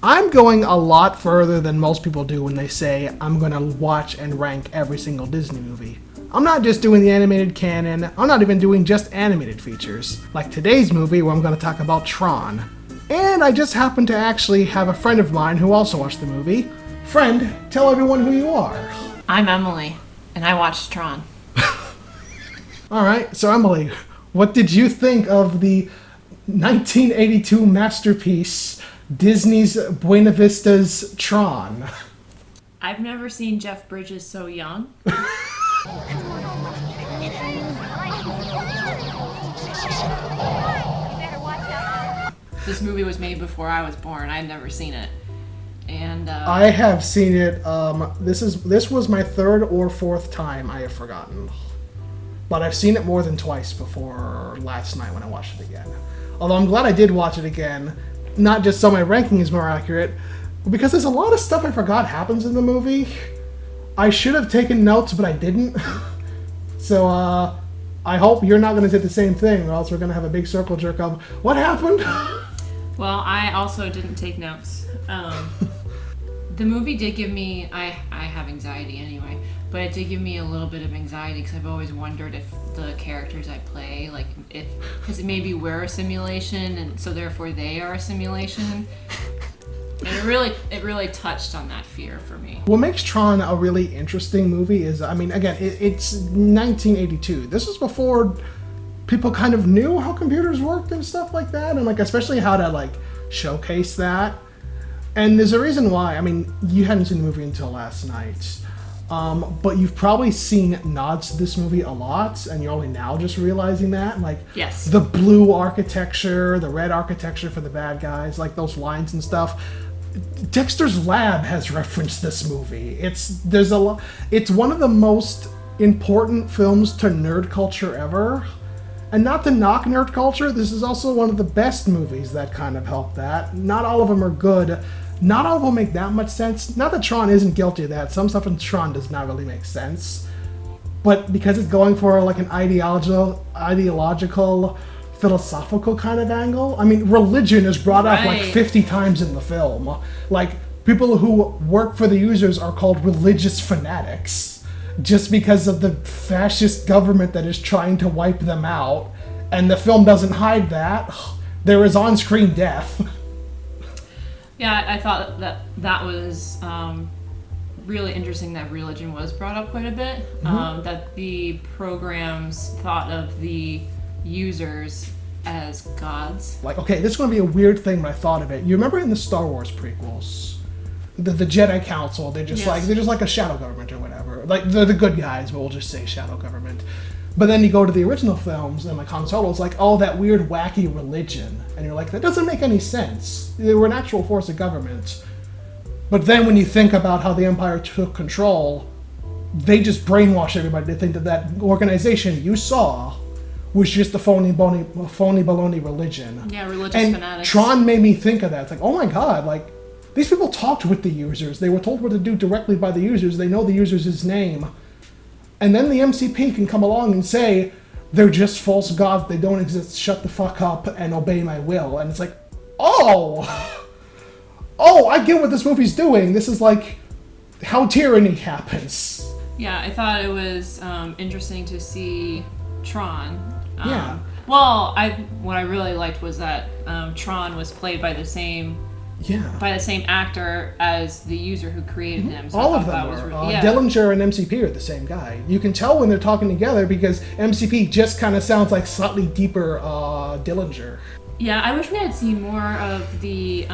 I'm going a lot further than most people do when they say I'm going to watch and rank every single Disney movie. I'm not just doing the animated canon, I'm not even doing just animated features, like today's movie where I'm going to talk about Tron. And I just happen to actually have a friend of mine who also watched the movie. Friend, tell everyone who you are. I'm Emily, and I watched Tron. Alright, so Emily, what did you think of the 1982 masterpiece, Disney's Buena Vista's Tron? I've never seen Jeff Bridges so young. This movie was made before I was born. I'd never seen it. And I have seen it. This was my third or fourth time I have forgotten. But I've seen it more than twice before last night when I watched it again. Although I'm glad I did watch it again, not just so my ranking is more accurate, but because there's a lot of stuff I forgot happens in the movie. I should have taken notes, but I didn't. So I hope you're not going to do the same thing, or else we're going to have a big circle jerk of what happened. Well, I also didn't take notes. The movie did give me, I have anxiety anyway, but it did give me a little bit of anxiety because I've always wondered if the characters I play, like, because maybe we're a simulation and so therefore they are a simulation. And it really touched on that fear for me. What makes Tron a really interesting movie is, I mean, again, it's 1982. This is before people kind of knew how computers worked and stuff like that, and like especially how to like showcase that. And there's a reason why. I mean, you hadn't seen the movie until last night, but you've probably seen nods to this movie a lot, and you're only now just realizing that. Like, yes, the blue architecture, the red architecture for the bad guys, like those lines and stuff. Dexter's Lab has referenced this movie. It's one of the most important films to nerd culture ever. And not to knock nerd culture, this is also one of the best movies that kind of helped that. Not all of them are good. Not all of them make that much sense. Not that Tron isn't guilty of that. Some stuff in Tron does not really make sense. But because it's going for like an ideological, philosophical kind of angle. I mean, religion is brought up like 50 times in the film. Like, people who work for the users are called religious fanatics. Just because of the fascist government that is trying to wipe them out. And the film doesn't hide that. There is on-screen death. Yeah, I thought that was really interesting that religion was brought up quite a bit. Mm-hmm. That the programs thought of the users as gods. Like, okay, this is going to be a weird thing, but I thought of it. You remember in the Star Wars prequels? The Jedi Council, they're just like a shadow government or whatever. Like, they're the good guys, but we'll just say shadow government. But then you go to the original films, and like Han Solo's like, oh, that weird, wacky religion. And you're like, that doesn't make any sense. They were an actual force of government. But then when you think about how the Empire took control, they just brainwash everybody to think that organization you saw was just a phony baloney religion. Yeah, religious fanatics. And Tron made me think of that. It's like, oh my god, like, these people talked with the users. They were told what to do directly by the users. They know the user's name. And then the MCP can come along and say, they're just false gods. They don't exist. Shut the fuck up and obey my will. And it's like, oh, I get what this movie's doing. This is like how tyranny happens. Yeah, I thought it was interesting to see Tron. Yeah. Well, what I really liked was that Tron was played by the same actor as the user who created him. So all of them were. Dillinger and MCP are the same guy. You can tell when they're talking together because MCP just kind of sounds like slightly deeper Dillinger. Yeah, I wish we had seen more of the,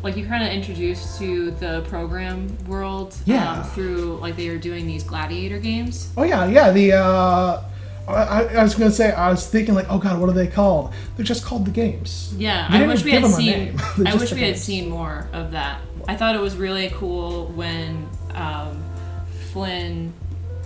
like, you kind of introduced to the program world through, like, they were doing these gladiator games. Oh, yeah, the, I was going to say, I was thinking, like, oh god, what are they called? They're just called the games. Yeah, I wish we had seen more of that. I thought it was really cool when Flynn,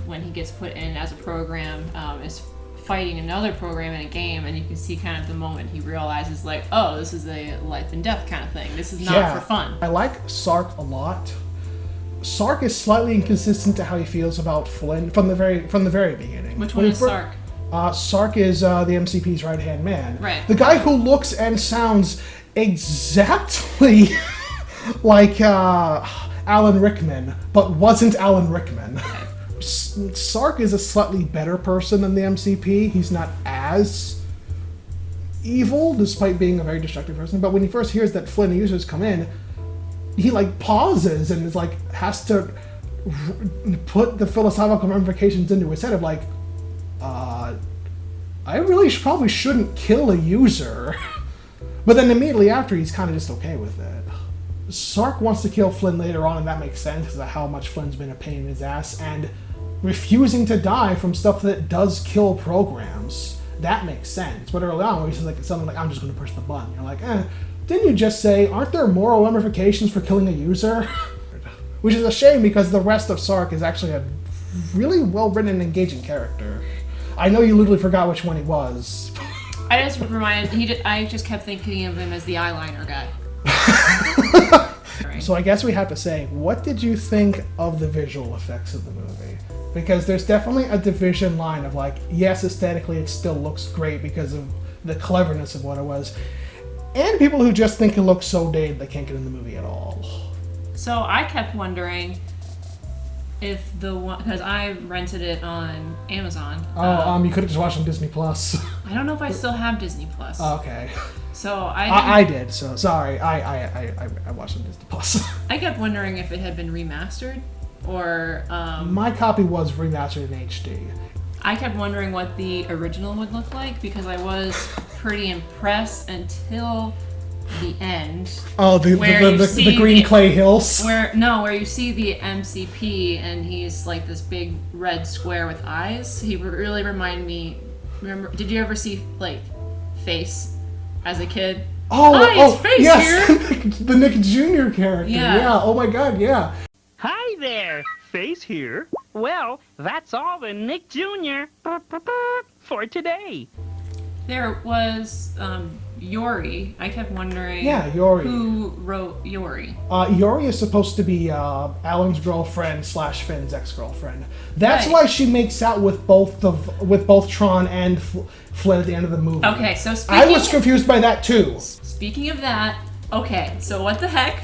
when he gets put in as a program, is fighting another program in a game, and you can see kind of the moment he realizes, like, oh, this is a life and death kind of thing. This is not for fun. I like Sark a lot. Sark is slightly inconsistent to how he feels about Flynn from the very beginning. Which one is Sark? Sark is the MCP's right-hand man. Right. The guy who looks and sounds exactly like Alan Rickman, but wasn't Alan Rickman. Sark is a slightly better person than the MCP. He's not as evil, despite being a very destructive person. But when he first hears that Flynn users come in, he like pauses and is like has to put the philosophical ramifications into his head of like, I really probably shouldn't kill a user. But then immediately after, he's kind of just okay with it. Sark wants to kill Flynn later on, and that makes sense because of how much Flynn's been a pain in his ass, and refusing to die from stuff that does kill programs. That makes sense. But early on, where he's like something like, I'm just going to push the button. You're like, didn't you just say, aren't there moral ramifications for killing a user? Which is a shame because the rest of Sark is actually a really well-written and engaging character. I know you literally forgot which one he was. I just reminded, I just kept thinking of him as the eyeliner guy. So I guess we have to say, what did you think of the visual effects of the movie? Because there's definitely a division line of like, yes, aesthetically it still looks great because of the cleverness of what it was, and people who just think it looks so dated they can't get in the movie at all. So I kept wondering if because I rented it on Amazon. You could have just watched it on Disney Plus. I don't know if I still have Disney Plus. Okay. So I did. So sorry, I watched it on Disney Plus. I kept wondering if it had been remastered, or my copy was remastered in HD. I kept wondering what the original would look like because I was pretty impressed until the end. Oh, the green clay hills? Where you see the MCP and he's like this big red square with eyes. He really reminded me, did you ever see like Face as a kid? It's Face yes. here! The Nick Jr. character. Yeah, oh my god, yeah. Hi there, Face here. Well, that's all the Nick Jr. for today. There was Yori. I kept wondering Yori. Who wrote Yori. Yori is supposed to be Alan's girlfriend / Finn's ex-girlfriend. That's why she makes out with both Tron and Flynn at the end of the movie. Okay, so I was confused by that too. Speaking of that, okay, so what the heck?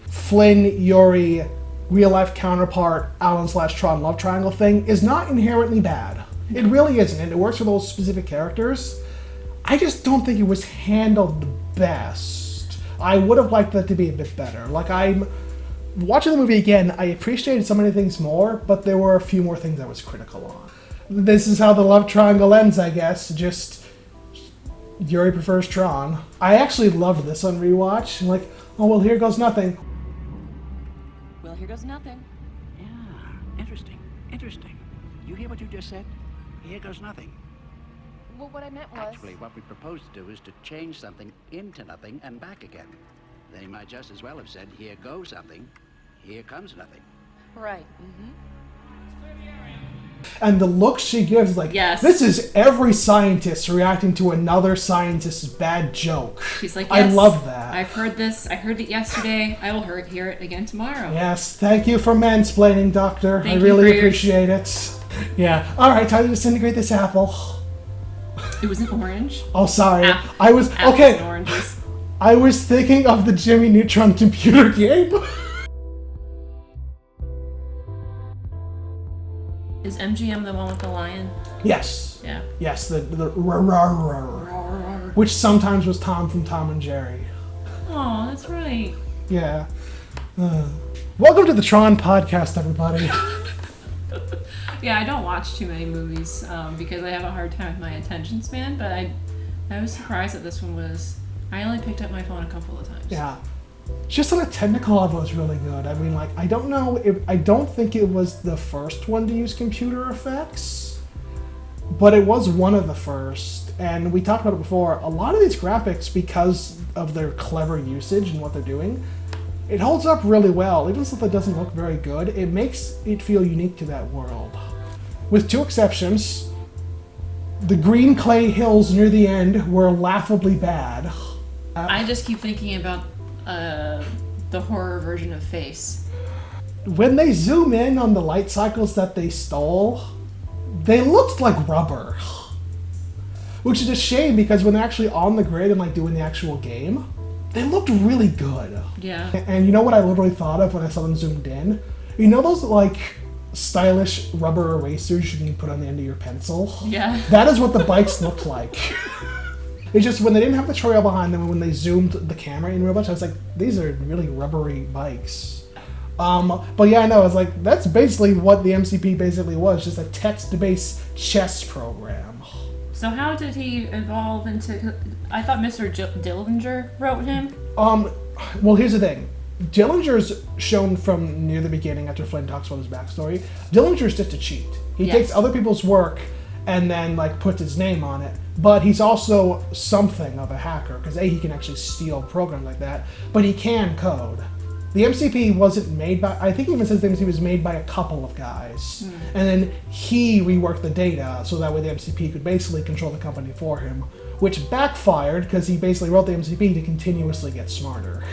Flynn, Yori, real-life counterpart, Alan / Tron love triangle thing is not inherently bad. It really isn't, and it works for those specific characters. I just don't think it was handled the best. I would have liked that to be a bit better. Like, I'm watching the movie again, I appreciated so many things more, but there were a few more things I was critical on. This is how the love triangle ends, I guess. Just Yuri prefers Tron. I actually loved this on rewatch. Like, oh well, here goes nothing. Well, here goes nothing. Yeah, interesting. You hear what you just said? Here goes nothing. Well, what I meant was... Actually, what we propose to do is to change something into nothing and back again. They might just as well have said, here goes something, here comes nothing. Right. And the look she gives, like, yes. This is every scientist reacting to another scientist's bad joke. She's like, yes, I love that. I've heard this. I heard it yesterday. I will hear it again tomorrow. Yes, thank you for mansplaining, Doctor. I really appreciate it. Yeah. All right, time to disintegrate this apple. It was an orange. Oh, sorry. Apples and oranges. I was thinking of the Jimmy Neutron computer game. Is MGM the one with the lion? Yes. Yeah. Yes, the which sometimes was Tom from Tom and Jerry. Oh, that's right. Yeah. Welcome to the Tron podcast, everybody. Yeah, I don't watch too many movies because I have a hard time with my attention span, but I was surprised that this one was... I only picked up my phone a couple of times. Yeah. Just on a technical level, it's really good. I mean, like, I don't think it was the first one to use computer effects, but it was one of the first. And we talked about it before. A lot of these graphics, because of their clever usage and what they're doing, it holds up really well. Even if it doesn't look very good, it makes it feel unique to that world. With two exceptions, the green clay hills near the end were laughably bad. I just keep thinking about the horror version of Face. When they zoom in on the light cycles that they stole, they looked like rubber. Which is a shame because when they're actually on the grid and like doing the actual game, they looked really good. Yeah. And you know what I literally thought of when I saw them zoomed in? You know those, like, stylish rubber erasers you can put on the end of your pencil? Yeah. That is what the bikes looked like. It's just when they didn't have the trail behind them, when they zoomed the camera in real much, I was like, these are really rubbery bikes. But yeah, I know, I was like, that's basically what the MCP basically was, just a text-based chess program. So how did he evolve into... I thought Mr. Dillinger wrote him? Well, here's the thing. Dillinger's shown from near the beginning after Flynn talks about his backstory. Dillinger's just a cheat. He takes other people's work and then, like, puts his name on it. But he's also something of a hacker, because he can actually steal programs like that, but he can code. The MCP wasn't made by... I think he even says the MCP was made by a couple of guys. And then he reworked the data, so that way the MCP could basically control the company for him, which backfired, because he basically wrote the MCP to continuously get smarter.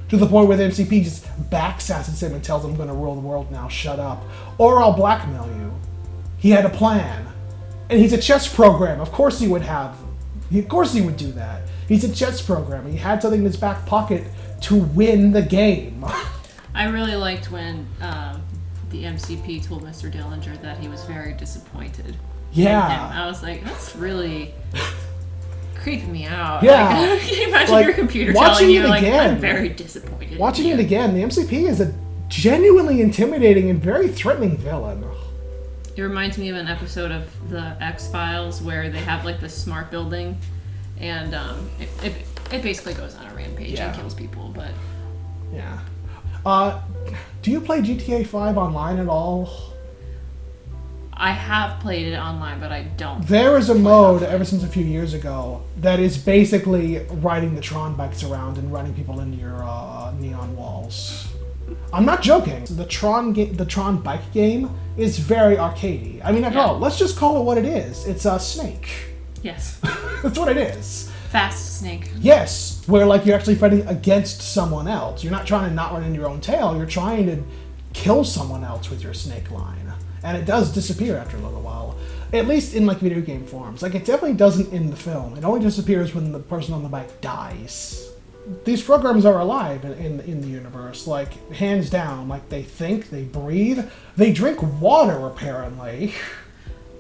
To the point where the MCP just backsasses him and tells him, I'm going to rule the world now, shut up. Or I'll blackmail you. He had a plan. And he's a chess program. Of course he would do that. He's a chess program. He had something in his back pocket to win the game. I really liked when the MCP told Mr. Dillinger that he was very disappointed. Yeah. In him. I was like, that's really creeping me out. Yeah. Like, can you imagine Like, your computer watching telling you, it like, again. I'm very disappointed. Watching in it you. again, the MCP is a genuinely intimidating and very threatening villain. It reminds me of an episode of the X-Files where they have, like, the smart building, and it basically goes on a rampage and kills people, but... Yeah. Do you play GTA 5 online at all? I have played it online, but I don't. There is a mode ever since a few years ago that is basically riding the Tron bikes around and running people into your neon walls. I'm not joking. The Tron bike game is very arcadey. I mean, after all, let's just call it what it is. It's a Snake. Yes. That's what it is. Fast Snake. Yes, where like you're actually fighting against someone else. You're not trying to not run into your own tail. You're trying to kill someone else with your snake line. And it does disappear after a little while. At least in like video game forms. Like it definitely doesn't in the film. It only disappears when the person on the bike dies. These programs are alive in the universe, like hands down. Like they think, they breathe, they drink water apparently.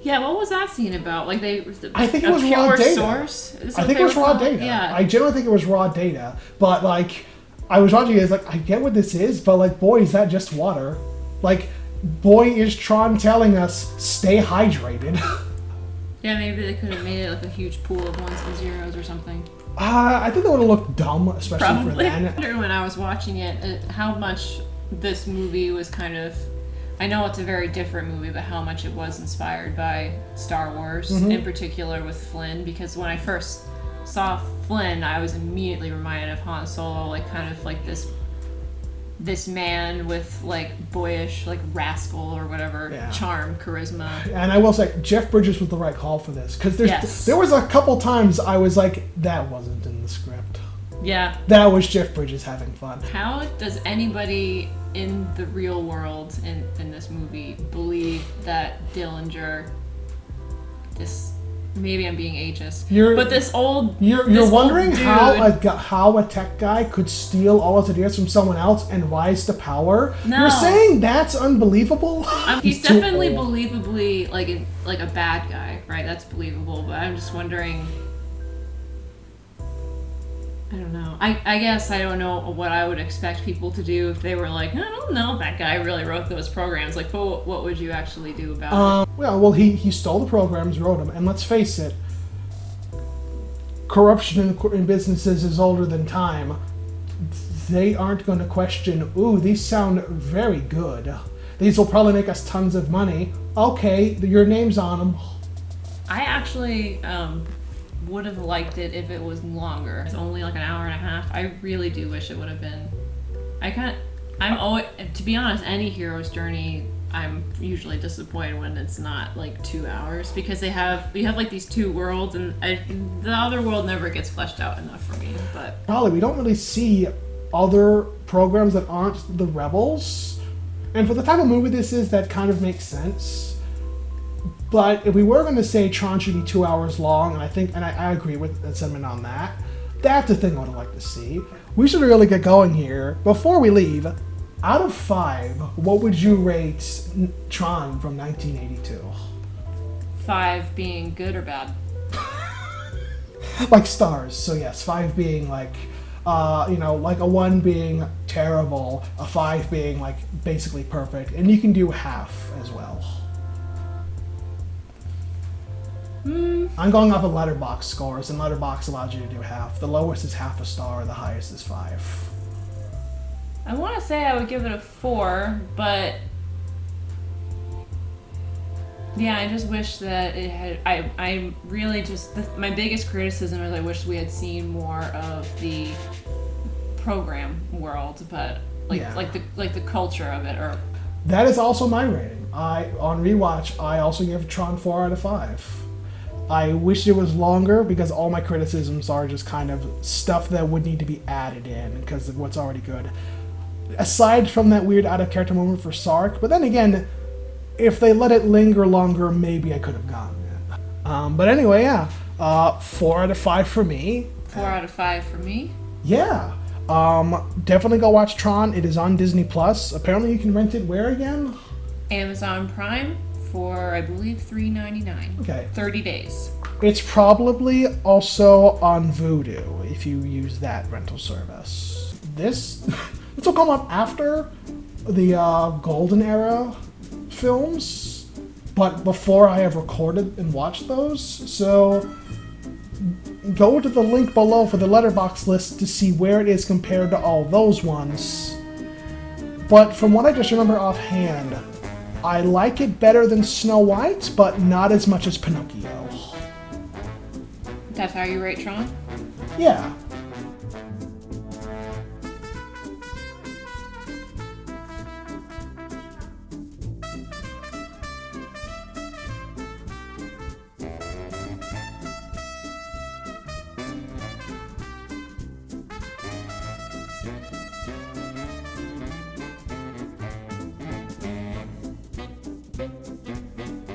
Yeah, what was that scene about? Like I think it was raw data. Source? I think it was raw data. Yeah. I generally think it was raw data, but like I was watching it, it's like I get what this is, but like boy, is that just water? Like boy, is Tron telling us stay hydrated. Yeah, maybe they could have made it like a huge pool of ones and zeros or something. I think that would have looked dumb, especially Probably. for then. I wonder when I was watching it, how much this movie was kind of... I know it's a very different movie, but how much it was inspired by Star Wars, in particular with Flynn, because when I first saw Flynn, I was immediately reminded of Han Solo, like kind of like this man with like boyish, like rascal or whatever, charm, charisma. And I will say, Jeff Bridges was the right call for this, because there was a couple times I was like, that wasn't in the script. Yeah. That was Jeff Bridges having fun. How does anybody in the real world in this movie believe that Dillinger, maybe I'm being ageist, but this old You're wondering how a tech guy could steal all his ideas from someone else and rise to power? No. You're saying that's unbelievable? He's definitely believably like a bad guy, right? That's believable, but I'm just wondering... I don't know. I guess I don't know what I would expect people to do if they were like, I don't know, that guy really wrote those programs. Like, what would you actually do about it? Well, he stole the programs, wrote them, and let's face it, corruption in businesses is older than time. They aren't going to question, ooh, these sound very good. These will probably make us tons of money. Okay, your name's on them. I actually... would have liked it if it was longer. It's only like an hour and a half. I really do wish it would have been. I'm always, to be honest, any hero's journey, I'm usually disappointed when it's not like 2 hours, because we have like these two worlds, and the other world never gets fleshed out enough for me. But probably we don't really see other programs that aren't the Rebels, and for the type of movie this is, that kind of makes sense. But if we were going to say Tron should be 2 hours long, and I agree with the sentiment on that, That's the thing I would like to see. We should really get going here. Before we leave, out of 5, what would you rate Tron from 1982? 5 being good or bad? Like stars. So yes, 5 being like, like a 1 being terrible, a 5 being like basically perfect, and you can do half as well. I'm going off of Letterboxd scores, and Letterboxd allows you to do half. The lowest is half a star, the highest is 5. I want to say I would give it a 4, but yeah, I just wish that it had. I really just my biggest criticism is I wish we had seen more of the program world, but like the culture of it. Or that is also my rating. On rewatch, I also give Tron 4 out of 5. I wish it was longer because all my criticisms are just kind of stuff that would need to be added in because of what's already good. Aside from that weird out-of-character moment for Sark, but then again, if they let it linger longer, maybe I could have gotten it. But anyway, yeah. 4 out of 5 for me. 4 out of 5 for me. Yeah. Definitely go watch Tron. It is on Disney+. Apparently you can rent it where again? Amazon Prime for, I believe, $3.99. Okay. 30 days. It's probably also on Vudu if you use that rental service. This will come up after the Golden Era films, but before I have recorded and watched those. So go to the link below for the Letterboxd list to see where it is compared to all those ones. But from what I just remember offhand, I like it better than Snow White, but not as much as Pinocchio. That's how you rate Tron? Yeah.